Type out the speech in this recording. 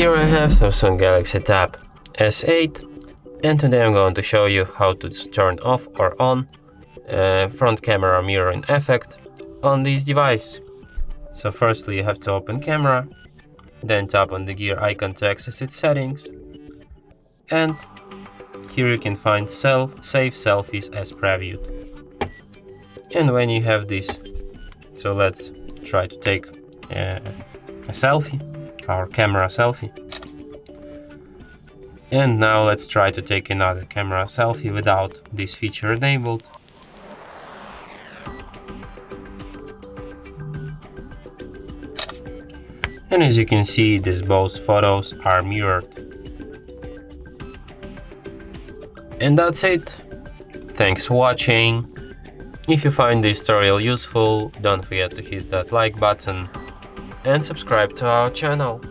Here I have Samsung Galaxy Tab S8, and today I'm going to show you how to turn off or on front camera mirroring effect on this device. So firstly you have to open camera, then tap on the gear icon to access its settings, and here you can find save selfies as previewed. And when you have this, so let's try to take a selfie, our camera selfie. And now let's try to take another camera selfie without this feature enabled. And as you can see, these both photos are mirrored. And that's it. Thanks for watching. If you find this tutorial useful, don't forget to hit that like button and subscribe to our channel.